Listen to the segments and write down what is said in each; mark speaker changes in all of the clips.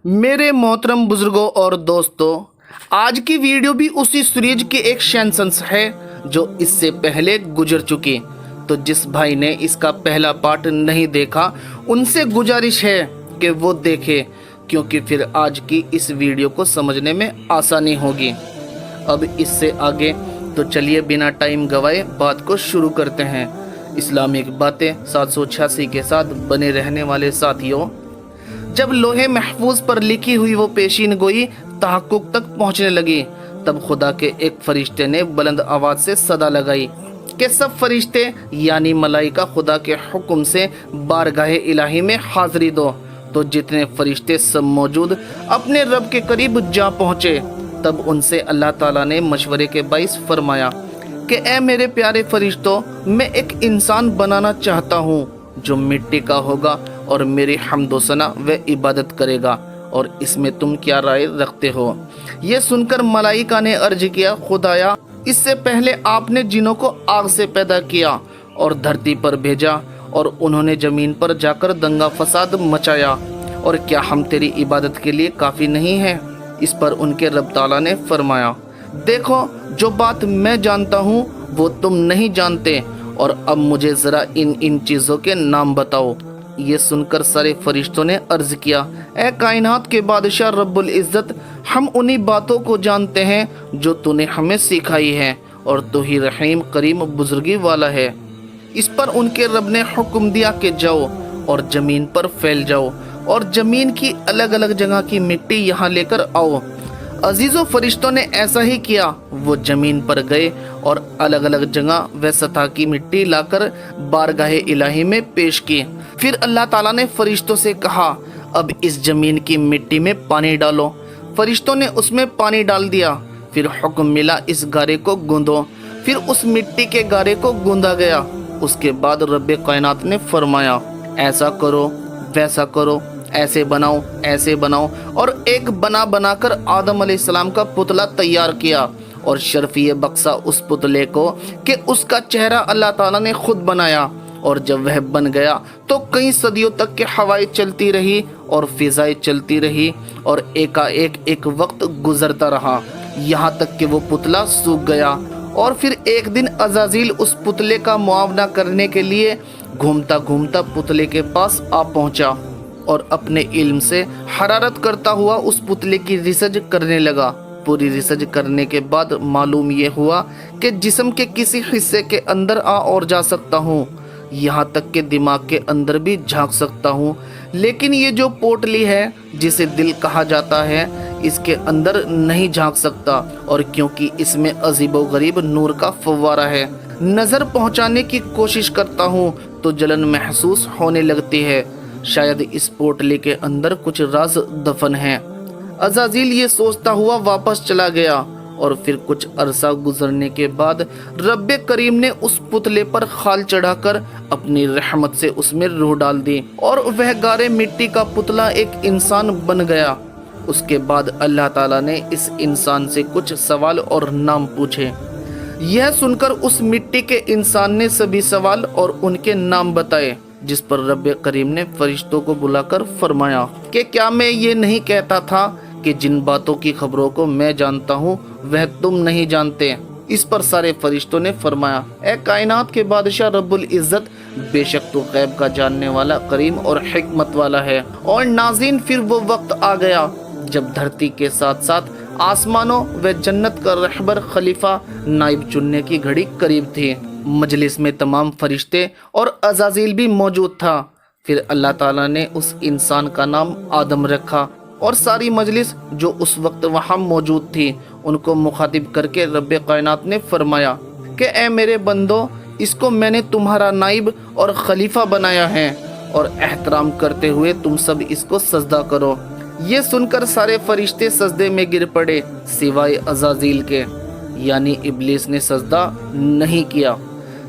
Speaker 1: मेरे मोहतरम बुजुर्गों और दोस्तों, आज की वीडियो भी उसी सीरीज की एक सेंसेस है जो इससे पहले गुजर चुकी। तो जिस भाई ने इसका पहला पार्ट नहीं देखा उनसे गुजारिश है कि वो देखे, क्योंकि फिर आज की इस वीडियो को समझने में आसानी होगी। अब इससे आगे तो चलिए बिना टाइम गवाए बात को शुरू करते हैं। इस्लामिक बातें 786 के साथ बने रहने वाले साथियों, जब लोहे महफूज पर लिखी हुई वो पेशीन गोई तहक्कुक तक पहुंचने लगी, तब खुदा के एक फरिश्ते ने बुलंद आवाज से सदा लगाई कि सब फरिश्ते यानी मलाइका खुदा के हुक्म से बारगाहे इलाही में हाजिरी दो। तो जितने फरिश्ते सब मौजूद अपने रब के करीब जा पहुंचे, तब उनसे अल्लाह ताला ने मशवरे के बाइस फरमाया कि ए मेरे प्यारे फरिश्तों, मैं एक इंसान बनाना चाहता हूँ जो मिट्टी का होगा और मेरी हम्दो सना व इबादत करेगा, और इसमें तुम क्या राय रखते हो। ये सुनकर मलाइका ने अर्ज किया, खुदाया, इससे पहले आपने जिनों को आग से पैदा किया और धरती पर भेजा, और उन्होंने जमीन पर जाकर दंगा फसाद मचाया, और क्या हम तेरी इबादत के लिए काफ़ी नहीं हैं। इस पर उनके रब ताला ने फरमाया, देखो जो बात मैं जानता हूँ वो तुम नहीं जानते, और अब मुझे ज़रा इन चीज़ों के नाम बताओ। ये सुनकर सारे फरिश्तों ने अर्ज किया, ए कायनात के बादशाह रब्बुल इज़्ज़त, हम उन्हीं बातों को जानते हैं जो तूने हमें सिखाई है, और तू ही रहीम करीम बुजुर्गी वाला है। इस पर उनके रब ने हुक्म दिया कि जाओ और ज़मीन पर फैल जाओ और ज़मीन की अलग अलग जगह की मिट्टी यहाँ लेकर आओ। अजीज़ों, फरिश्तों ने ऐसा ही किया। वो ज़मीन पर गए और अलग अलग जगह व सतह की मिट्टी लाकर बारगाहे इलाही में पेश की। फिर अल्लाह ताला ने फरिश्तों से कहा, अब इस ज़मीन की मिट्टी में पानी डालो। फरिश्तों ने उसमें पानी डाल दिया। फिर हुक्म मिला, इस गारे को गूंदो। फिर उस मिट्टी के गारे को गूंदा गया। उसके बाद रब्बे कायनात ने फरमाया, ऐसा करो, वैसा करो, ऐसे बनाओ, और एक बनाकर आदम अलैहिस्सलाम का पुतला तैयार किया, और शर्फिए बक्सा उस पुतले को कि उसका चेहरा अल्लाह ताला ने खुद बनाया। और जब वह बन गया तो कई सदियों तक के हवाएं चलती रही और फिजाएं चलती रही, और एकाएक एक वक्त गुजरता रहा, यहाँ तक कि वो पुतला सूख गया। और फिर एक दिन अज़ाज़ील उस पुतले का मुआवना करने के लिए घूमता घूमता पुतले के पास आ पहुँचा, और अपने इल्म से हरारत करता हुआ उस पुतले की रिसर्च करने लगा। पूरी रिसर्च करने के बाद मालूम ये हुआ कि जिस्म के किसी हिस्से के अंदर आ और जा सकता हूँ, यहाँ तक कि दिमाग के अंदर भी झांक सकता हूँ, लेकिन ये जो पोटली है जिसे दिल कहा जाता है, इसके अंदर नहीं झांक सकता। और क्योंकि इसमें अजीबो गरीब नूर का फव्वारा है, नज़र पहुँचाने की कोशिश करता हूँ तो जलन महसूस होने लगती है। शायद इस पोटली के अंदर कुछ राज दफन है। अज़ाज़ील ये सोचता हुआ वापस चला गया, और फिर कुछ अरसा गुजरने के बाद रब्बे करीम ने उस पुतले पर खाल चढ़ाकर अपनी रहमत से उसमें रूह डाल दी, और वह गारे मिट्टी का पुतला एक इंसान बन गया। उसके बाद अल्लाह ताला ने इस इंसान से कुछ सवाल और नाम पूछे। यह सुनकर उस मिट्टी के इंसान ने सभी सवाल और उनके नाम बताए, जिस पर रब्बे करीम ने फरिश्तों को बुलाकर फरमाया कि क्या मैं ये नहीं कहता था कि जिन बातों की खबरों को मैं जानता हूँ वह तुम नहीं जानते। इस पर सारे फरिश्तों ने फरमाया, ए कायनात के बादशाह रब्बुल इज़्ज़त, बेशक तो गैब का जानने वाला करीम और हिकमत वाला है। और नाज़रीन, फिर वो वक्त आ गया जब धरती के साथ साथ आसमानों व जन्नत का रहबर खलीफा नाइब चुनने की घड़ी करीब थी। मजलिस में तमाम फरिश्ते और अज़ाज़ील भी मौजूद था। फिर अल्लाह ताला ने उस इंसान का नाम आदम रखा, और सारी मजलिस जो उस वक्त वहाँ मौजूद थी उनको मुखातिब करके रब्बे कायनात ने फरमाया कि ए मेरे बंदो, इसको मैंने तुम्हारा नाइब और खलीफा बनाया है, और एहतराम करते हुए तुम सब इसको सजदा करो। ये सुनकर सारे फरिश्ते सजदे में गिर पड़े सिवाय अज़ाज़ील के, यानी इब्लीस ने सजदा नहीं किया।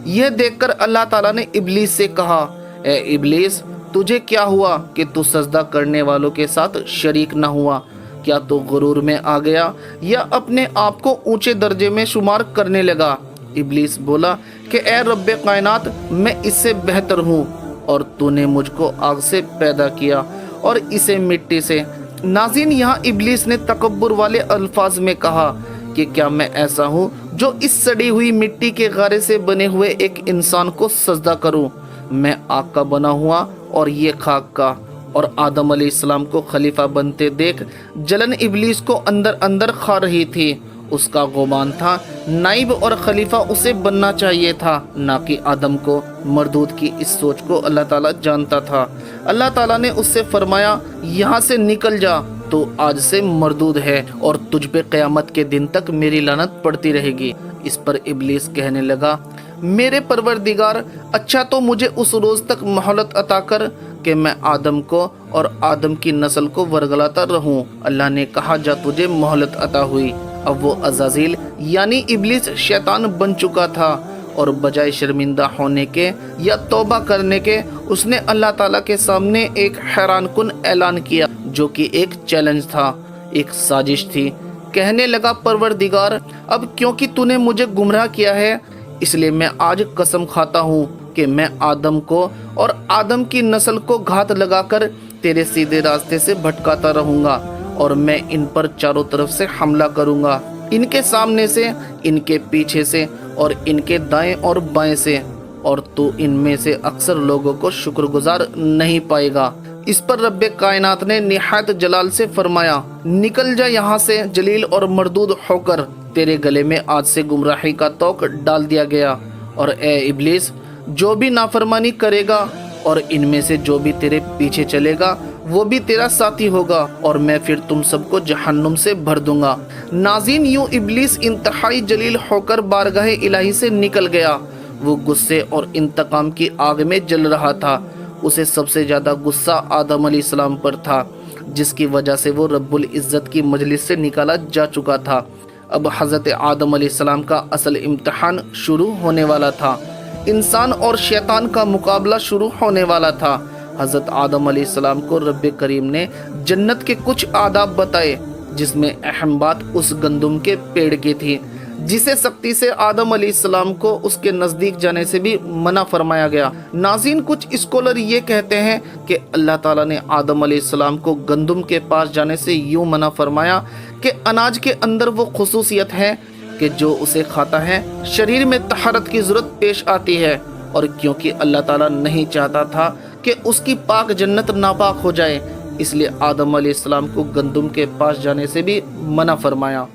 Speaker 1: यह देखकर अल्लाह ताला ने इब्लीस से कहा, ए इब्लीस, तुझे क्या हुआ कि तू सजदा करने वालों के साथ शरीक न हुआ? क्या तू गुरूर में आ गया या अपने आप को ऊंचे दर्जे में शुमार करने लगा? इब्लीस बोला कि ए रब्बे कायनात, मैं इससे बेहतर हूँ, और तूने मुझको आग से पैदा किया और इसे मिट्टी से, नाज़रीन, यहाँ इब्लीस ने तकब्बुर वाले अल्फाज में कहा कि क्या मैं ऐसा हूँ जो इस सड़ी हुई मिट्टी के गारे से बने हुए एक इंसान को सजदा करूँ? मैं आग का बना हुआ और ये खाक का। और आदम अलैहिस्सलाम को खलीफा बनते देख जलन इब्लीस को अंदर अंदर खा रही थी। उसका गुमान था नाइब और खलीफा उसे बनना चाहिए था, ना कि आदम को। मरदूद की इस सोच को अल्लाह ताला जानता था। अल्लाह ताला ने उससे फरमाया, यहाँ से निकल जा, तो आज से मरदूद है और तुझ पे क़यामत के दिन तक मेरी लानत पड़ती रहेगी। इस पर इब्लीस कहने लगा, मेरे परवरदिगार, अच्छा तो मुझे उस रोज़ तक मोहलत अता कर कि मैं आदम को और आदम की नस्ल को वरगलाता रहूं। अल्लाह ने कहा, जा तुझे मोहलत अता हुई। अब वो अज़ाज़ील यानी इब्लीस शैतान बन चुका था और बजाय शर्मिंदा होने के या तौबा करने के उसने अल्लाह ताला के सामने एक हैरान कुन ऐलान किया, जो कि एक चैलेंज था, एक साजिश थी। कहने लगा, परवरदिगार, अब क्योंकि तूने मुझे गुमराह किया है, इसलिए मैं आज कसम खाता हूँ कि मैं आदम को और आदम की नस्ल को घात लगाकर तेरे सीधे रास्ते से भटकाता रहूँगा और मैं इन पर चारों तरफ से हमला करूँगा, इनके सामने से, इनके पीछे से और इनके दाएं और बाएं से, और तू इनमें से अक्सर लोगों को शुक्रगुजार नहीं पाएगा। इस पर रब्बे कायनात ने निहायत जलाल से फरमाया, निकल जा यहाँ से जलील और मरदूद होकर, तेरे गले में आज से गुमराही का तोक डाल दिया गया। और ए इब्लीस, जो भी नाफरमानी करेगा और इनमें से जो भी तेरे पीछे चलेगा वो भी तेरा साथी होगा और मैं फिर तुम सबको जहन्नुम से भर दूंगा। नाज़रीन, यूं इब्लीस इंतहाई जलील होकर बारगाह इलाही से निकल गया। वो गुस्से और इंतकाम की आग में जल रहा था। उसे सबसे ज़्यादा गुस्सा आदम अलैहिस्सलाम पर था, जिसकी वजह से वो रब्बुल इज़्ज़त की मजलिस से निकाला जा चुका था। अब हज़रत आदम अलैहिस्सलाम का असल इम्तहान शुरू होने वाला था। इंसान और शैतान का मुकाबला शुरू होने वाला था। हज़रत आदम अलैहिस्सलाम को रब्बे करीम ने जन्नत के कुछ आदाब बताए, जिसमें अहम बात उस गंदुम के पेड़ की थी, जिसे सख्ती से आदम अलैहिस्सलाम को उसके नज़दीक जाने से भी मना फरमाया गया। नाज़रीन, कुछ स्कॉलर ये कहते हैं कि अल्लाह ताला ने आदम अलैहिस्सलाम को गंदुम के पास जाने से यूँ मना फरमाया कि अनाज के अंदर वो खुसूसियत है कि जो उसे खाता है शरीर में तहरत की ज़रूरत पेश आती है, और क्योंकि अल्लाह ताला नहीं चाहता था कि उसकी पाक जन्नत नापाक हो जाए, इसलिए आदम अलैहिस्सलाम को गंदुम के पास जाने से भी मना फरमाया।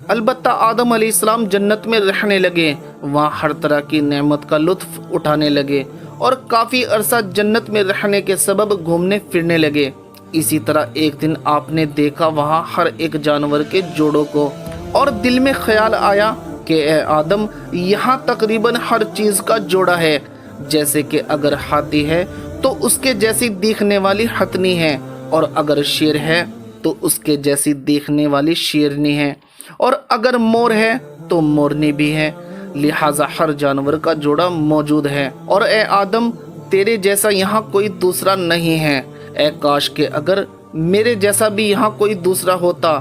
Speaker 1: अलबत्ता आदम अलैहिस्सलाम जन्नत में रहने लगे, वहाँ हर तरह की नेमत का लुत्फ़ उठाने लगे और काफ़ी अरसा जन्नत में रहने के सबब घूमने फिरने लगे। इसी तरह एक दिन आपने देखा वहाँ हर एक जानवर के जोड़ों को, और दिल में ख्याल आया कि ए आदम, यहाँ तकरीबन हर चीज़ का जोड़ा है। जैसे कि अगर हाथी है तो उसके जैसी दिखने वाली हथनी है, और अगर शेर है तो उसके जैसी दिखने वाली शेरनी है, और अगर मोर है तो मोरनी भी है। लिहाजा हर जानवर का जोड़ा मौजूद है। और ए आदम, तेरे जैसा यहाँ कोई दूसरा नहीं है। ए काश के अगर मेरे जैसा भी यहाँ कोई दूसरा होता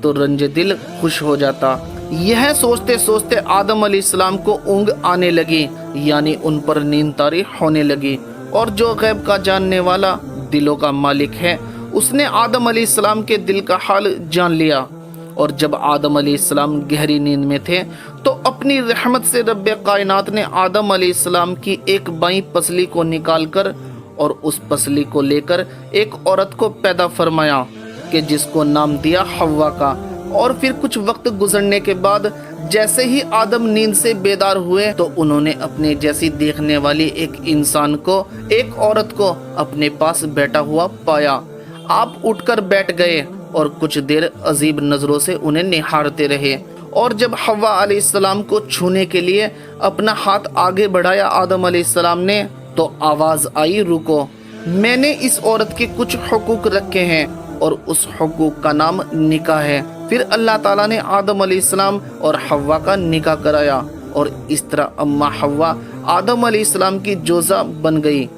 Speaker 1: तो रंज दिल खुश हो जाता। यह सोचते सोचते आदम अलैहिस्सलाम को ऊँग आने लगी, यानी उन पर नींद तारी होने लगी। और जो गैब का जानने वाला, दिलों का मालिक है, उसने आदम अलैहिस्सलाम के दिल का हाल जान लिया। और जब आदम अलैहिस्सलाम गहरी नींद में थे तो अपनी रहमत से रब्बे कायनात ने आदम अलैहिस्सलाम की एक बाईं पसली को निकालकर और उस पसली को लेकर एक औरत को पैदा फरमाया कि जिसको नाम दिया हव्वा का। और फिर कुछ वक्त गुजरने के बाद जैसे ही आदम नींद से बेदार हुए तो उन्होंने अपने जैसी देखने वाली एक इंसान को, एक औरत को अपने पास बैठा हुआ पाया। आप उठकर बैठ गए और कुछ देर अजीब नज़रों से उन्हें निहारते रहे। और जब हव्वा अलैहिस्सलाम को छूने के लिए अपना हाथ आगे बढ़ाया आदम अलैहिस्सलाम ने, तो आवाज़ आई, रुको, मैंने इस औरत के कुछ हुकूक रखे हैं और उस हुकूक का नाम निकाह है। फिर अल्लाह ताला ने आदम अलैहिस्सलाम और हव्वा का निकाह कराया और इस तरह अम्मा हव्वा आदम अलैहिस्सलाम की जोज़ा बन गई।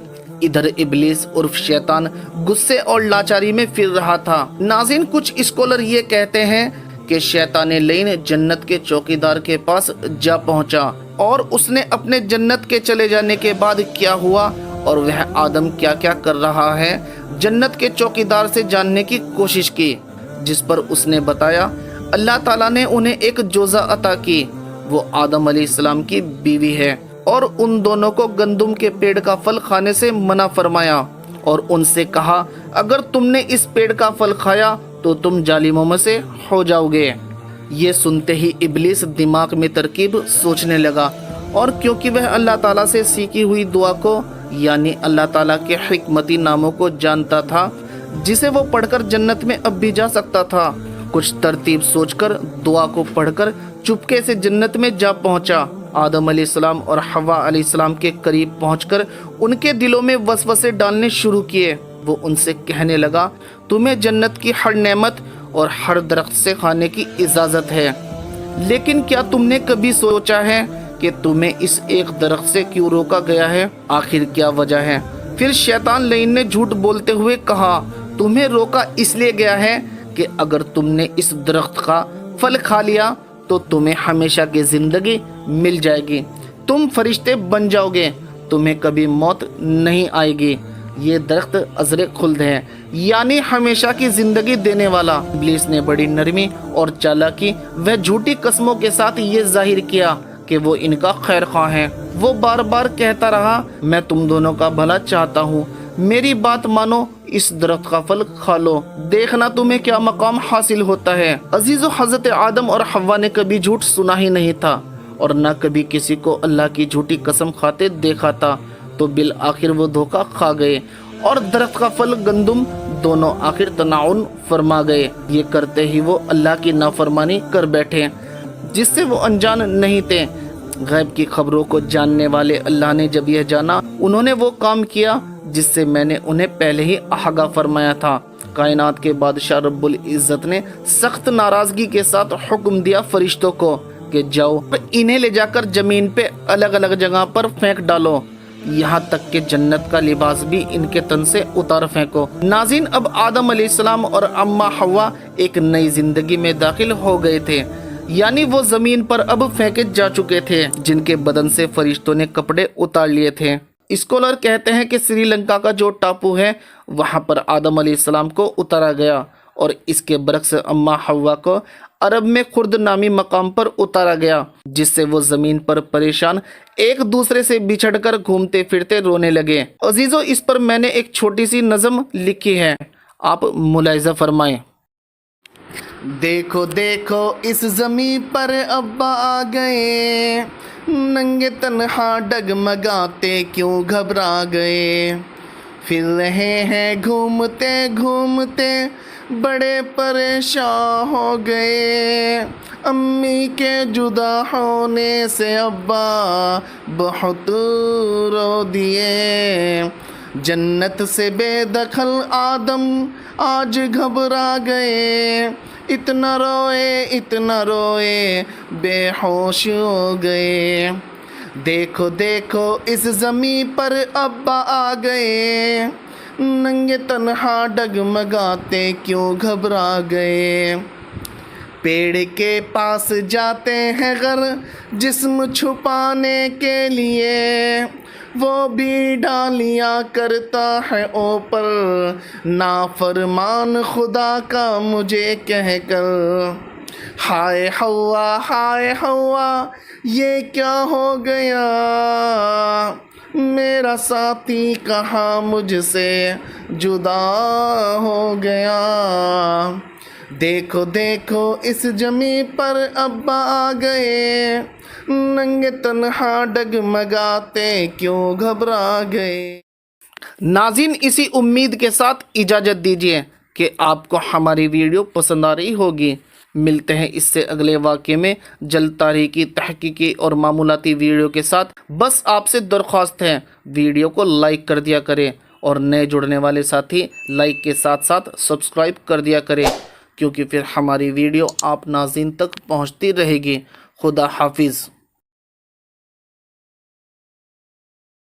Speaker 1: इधर इब्लीस उर्फ शैतान गुस्से और लाचारी में फिर रहा था। नाज़रीन, कुछ स्कॉलर ये कहते हैं कि शैतान लईन जन्नत के चौकीदार के पास जा पहुंचा और उसने अपने जन्नत के चले जाने के बाद क्या हुआ اور وہ آدم کیا کیا کر رہا ہے جنت کے چوکیدار سے جاننے کی کوشش کی، جس پر اس نے بتایا اللہ تعالیٰ نے انہیں ایک جوزہ عطا کی، وہ آدم علیہ السلام کی بیوی ہے، اور ان دونوں کو گندم کے پیڑ کا پھل کھانے سے منع فرمایا اور ان سے کہا اگر تم نے اس پیڑ کا پھل کھایا تو تم ظالموں میں سے ہو جاؤ گے۔ یہ سنتے ہی ابلیس دماغ میں ترکیب سوچنے لگا، اور کیونکہ وہ اللہ تعالیٰ سے سیکھی ہوئی دعا کو یعنی اللہ تعالیٰ کے حکمتی ناموں کو جانتا تھا جسے وہ پڑھ کر جنت میں اب بھی جا سکتا تھا، کچھ ترتیب سوچ کر دعا کو پڑھ کر چپکے سے جنت میں جا پہنچا۔ آدم علیہ السلام اور حوا علیہ السلام کے قریب پہنچ کر ان کے دلوں میں وسوسے ڈالنے شروع کیے۔ وہ ان سے کہنے لگا تمہیں جنت کی ہر نعمت اور ہر درخت سے کھانے کی اجازت ہے، لیکن کیا تم نے کبھی سوچا ہے کہ تمہیں اس ایک درخت سے کیوں روکا گیا ہے؟ آخر کیا وجہ ہے؟ پھر شیطان لعین نے جھوٹ بولتے ہوئے کہا تمہیں روکا اس لیے گیا ہے کہ اگر تم نے اس درخت کا پھل کھا لیا تو تمہیں ہمیشہ کی زندگی مل جائے گی، تم فرشتے بن جاؤ گے، تمہیں کبھی موت نہیں آئے گی۔ یہ درخت ازر خلد ہے یعنی ہمیشہ کی زندگی دینے والا۔ ابلیس نے بڑی نرمی اور چالاکی و جھوٹی قسموں کے ساتھ یہ ظاہر کیا کہ وہ ان کا خیر خواہ ہے۔ وہ بار بار کہتا رہا میں تم دونوں کا بھلا چاہتا ہوں، میری بات مانو، اس درخت کا پھل کھا لو، دیکھنا تمہیں کیا مقام حاصل ہوتا ہے۔ عزیزو، حضرت آدم اور حوا نے کبھی جھوٹ سنا ہی نہیں تھا اور نہ کبھی کسی کو اللہ کی جھوٹی قسم کھاتے دیکھا تھا، تو بالآخر وہ دھوکہ کھا گئے اور درخت کا پھل گندم دونوں آخر تناعن فرما گئے۔ یہ کرتے ہی وہ اللہ کی نافرمانی کر بیٹھے جس سے وہ انجان نہیں تھے۔ غیب کی خبروں کو جاننے والے اللہ نے جب یہ جانا انہوں نے وہ کام کیا جس سے میں نے انہیں پہلے ہی آگاہ فرمایا تھا۔ کائنات کے بادشاہ رب العزت نے سخت ناراضگی کے ساتھ حکم دیا فرشتوں کو کہ جاؤ انہیں لے جا کر زمین پہ الگ الگ جگہ پر پھینک ڈالو، یہاں تک کہ جنت کا لباس بھی ان کے تن سے اتار پھینکو۔ ناظرین، اب آدم علیہ السلام اور اماں حوا ایک نئی زندگی میں داخل ہو گئے تھے، یعنی وہ زمین پر اب پھینکے جا چکے تھے جن کے بدن سے فرشتوں نے کپڑے اتار لیے تھے۔ اسکالر کہتے ہیں کہ سری لنکا کا جو ٹاپو ہے وہاں پر آدم علیہ السلام کو اتارا گیا اور اس کے برعکس اماں حوا کو عرب میں خرد نامی مقام پر اتارا گیا، جس سے وہ زمین پر پریشان ایک دوسرے سے بچھڑ کر گھومتے پھرتے رونے لگے۔ عزیزو، اس پر میں نے ایک چھوٹی سی نظم لکھی ہے، آپ ملاحظہ فرمائیں۔ دیکھو دیکھو اس زمین پر ابا آ گئے، ننگے تنہا ڈگمگاتے کیوں گھبرا گئے، پھر رہے ہیں گھومتے گھومتے بڑے پریشان ہو گئے، امی کے جدا ہونے سے ابا بہت رو دیے، جنت سے بے دخل آدم آج گھبرا گئے، اتنا روئے بے ہوش ہو گئے، دیکھو دیکھو اس زمین پر ابا آ گئے، ننگے تنہا ڈگمگاتے کیوں گھبرا گئے، پیڑ کے پاس جاتے ہیں غر جسم چھپانے کے لیے، وہ بھی ڈالیاں کرتا ہے اوپر نافرمان خدا کا مجھے کہہ کر، ہائے ہوا یہ کیا ہو گیا، میرا ساتھی کہاں مجھ سے جدا ہو گیا، دیکھو دیکھو اس زمین پر ابا آ گئے، ننگے تنہا ڈگمگاتے کیوں گھبرا گئے۔ ناظرین، اسی امید کے ساتھ اجازت دیجیے کہ آپ کو ہماری ویڈیو پسند آ رہی ہوگی۔ ملتے ہیں اس سے اگلے واقعے میں جلد تاریخی، تحقیقی اور معمولاتی ویڈیو کے ساتھ۔ بس آپ سے درخواست ہے ویڈیو کو لائک کر دیا کریں اور نئے جڑنے والے ساتھی لائک کے ساتھ ساتھ سبسکرائب کر دیا کریں، کیونکہ پھر ہماری ویڈیو آپ ناظرین تک پہنچتی رہے گی۔ خدا حافظ۔